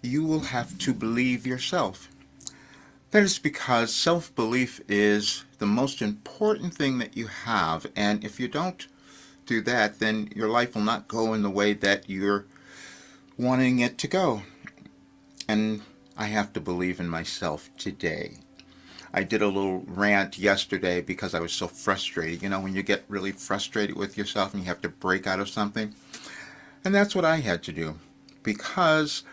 you will have to believe yourself. That is because self-belief is the most important thing that you have, and if you don't do that, then your life will not go in the way that you're wanting it to go. And I have to believe in myself today. I did a little rant yesterday because I was so frustrated. You know, when you get really frustrated with yourself and you have to break out of something. And that's what I had to do because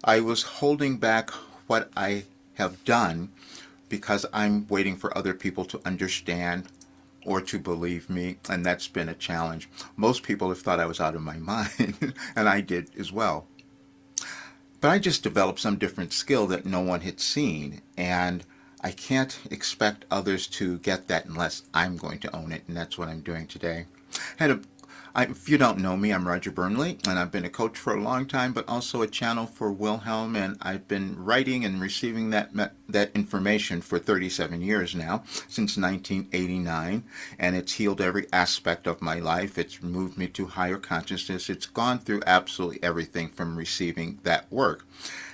I was holding back what I have done because I'm waiting for other people to understand or to believe me, and that's been a challenge. Most people have thought I was out of my mind, and I did as well. But I just developed some different skill that no one had seen, and I can't expect others to get that unless I'm going to own it, and that's what I'm doing today. If you don't know me, I'm Roger Burnley, and I've been a coach for a long time, but also a channel for Wilhelm, and I've been writing and receiving that information for 37 years now, since 1989, and it's healed every aspect of my life. It's moved me to higher consciousness. It's gone through absolutely everything from receiving that work.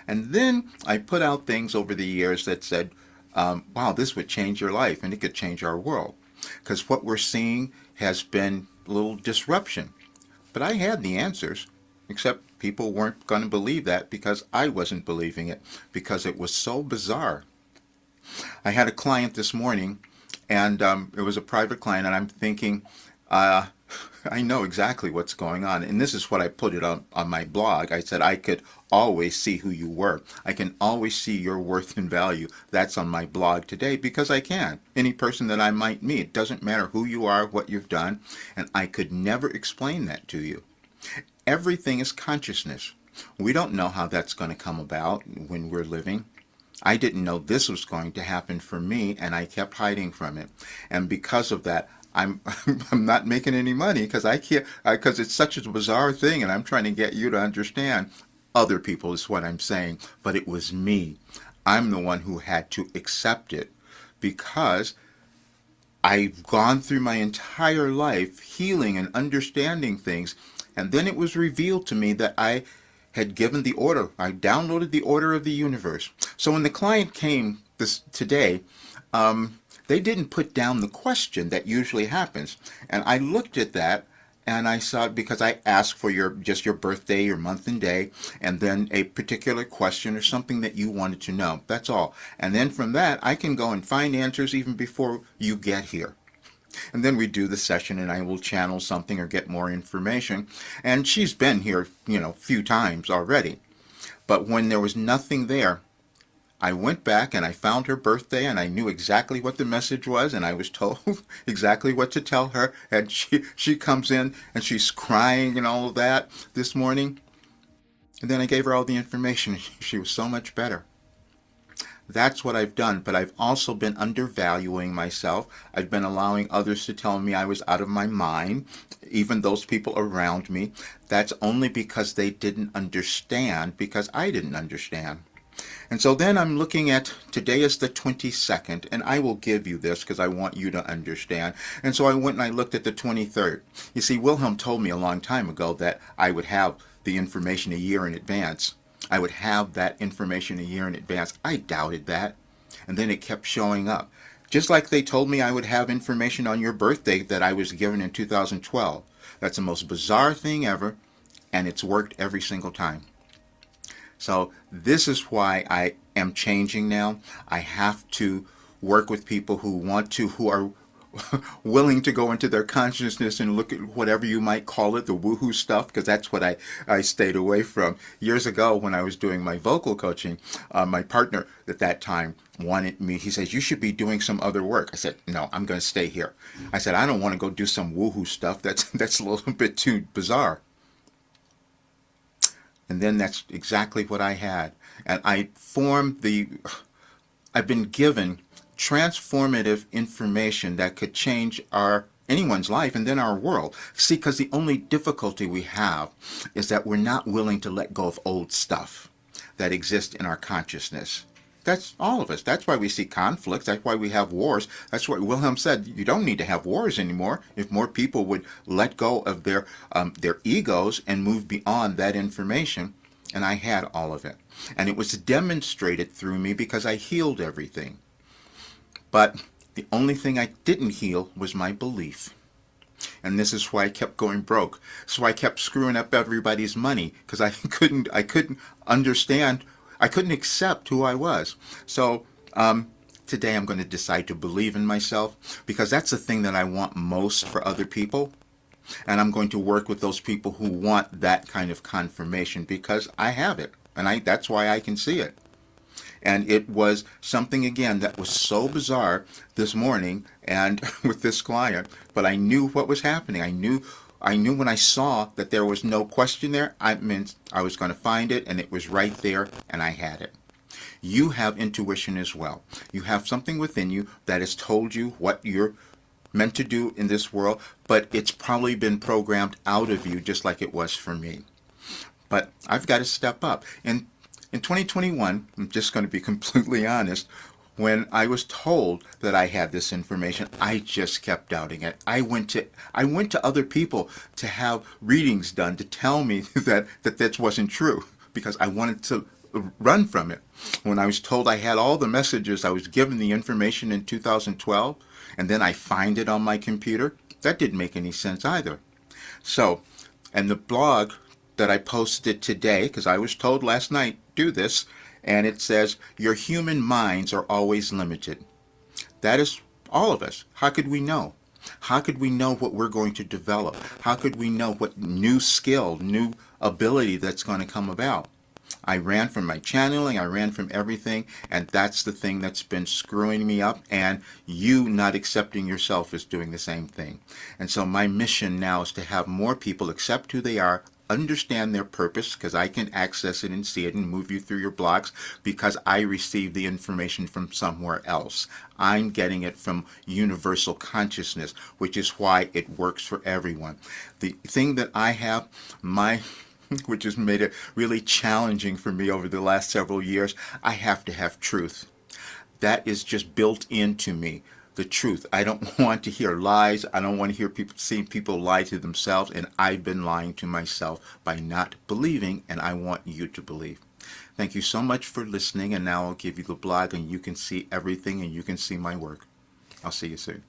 And then I put out things over the years that said, wow, this would change your life, and it could change our world. Because what we're seeing has been a little disruption. But I had the answers, except people weren't going to believe that because I wasn't believing it, because it was so bizarre. I had a client this morning, and it was a private client, and I'm thinking, I know exactly what's going on. And this is what I put it on my blog. I said I could always see who you were. I can always see your worth and value. That's on my blog today because I can. Any person that I might meet, it doesn't matter who you are, what you've done, and I could never explain that to you. Everything is consciousness. We don't know how that's going to come about when we're living. I didn't know this was going to happen for me, and I kept hiding from it. And because of that, I'm not making any money because I can't, because it's such a bizarre thing, and I'm trying to get you to understand. Other people is what I'm saying, but it was me. I'm the one who had to accept it because I've gone through my entire life healing and understanding things, and then it was revealed to me that I had given the order. I downloaded the order of the universe. So when the client came today, they didn't put down the question that usually happens. And I looked at that and I saw, because I asked for just your birthday, your month and day, and then a particular question or something that you wanted to know. That's all. And then from that, I can go and find answers even before you get here. And then we do the session and I will channel something or get more information. And she's been here, a few times already. But when there was nothing there, I went back and I found her birthday and I knew exactly what the message was and I was told exactly what to tell her. And she comes in and she's crying and all of that this morning. And then I gave her all the information. She was so much better. That's what I've done, but I've also been undervaluing myself. I've been allowing others to tell me I was out of my mind, even those people around me. That's only because they didn't understand, because I didn't understand. And so then I'm looking at, today is the 22nd, and I will give you this because I want you to understand. And so I went and I looked at the 23rd. You see, Wilhelm told me a long time ago that I would have the information a year in advance. I would have that information a year in advance. I doubted that. And then it kept showing up. Just like they told me I would have information on your birthday that I was given in 2012. That's the most bizarre thing ever, and it's worked every single time. So this is why I am changing now. I have to work with people who are willing to go into their consciousness and look at whatever you might call it, the woohoo stuff, because that's what I stayed away from. Years ago when I was doing my vocal coaching, my partner at that time wanted me, he says, you should be doing some other work. I said, no, I'm going to stay here. I said, I don't want to go do some woohoo stuff. That's a little bit too bizarre. And then that's exactly what I had. And I've been given transformative information that could change anyone's life and then our world. See, because the only difficulty we have is that we're not willing to let go of old stuff that exists in our consciousness. That's all of us. That's why we see conflicts. That's why we have wars. That's what Wilhelm said. You don't need to have wars anymore. If more people would let go of their egos and move beyond that information, and I had all of it. And it was demonstrated through me because I healed everything. But the only thing I didn't heal was my belief. And this is why I kept going broke. So I kept screwing up everybody's money because I couldn't understand, I couldn't accept who I was. So today I'm going to decide to believe in myself because that's the thing that I want most for other people. And I'm going to work with those people who want that kind of confirmation because I have it. And that's why I can see it. And it was something, again, that was so bizarre this morning and with this client, but I knew what was happening. I knew when I saw that there was no question there, I meant I was going to find it, and it was right there, and I had it. You have intuition as well. You have something within you that has told you what you're meant to do in this world, but it's probably been programmed out of you just like it was for me. But I've got to step up. And in 2021, I'm just going to be completely honest, when I was told that I had this information, I just kept doubting it. I went to other people to have readings done to tell me that wasn't true because I wanted to run from it. When I was told I had all the messages, I was given the information in 2012, and then I find it on my computer, that didn't make any sense either. So, and the blog that I posted today, because I was told last night, do this, and it says, your human minds are always limited. That is all of us. How could we know? How could we know what we're going to develop? How could we know what new skill, new ability that's going to come about? I ran from my channeling, I ran from everything, and that's the thing that's been screwing me up, and you not accepting yourself is doing the same thing. And so my mission now is to have more people accept who they are, understand their purpose, because I can access it and see it and move you through your blocks because I receive the information from somewhere else. I'm getting it from universal consciousness, which is why it works for everyone. The thing that I have, which has made it really challenging for me over the last several years, I have to have truth. That is just built into me. The truth. I don't want to hear lies. I don't want to hear seeing people lie to themselves, and I've been lying to myself by not believing, and I want you to believe. Thank you so much for listening, and now I'll give you the blog, and you can see everything, and you can see my work. I'll see you soon.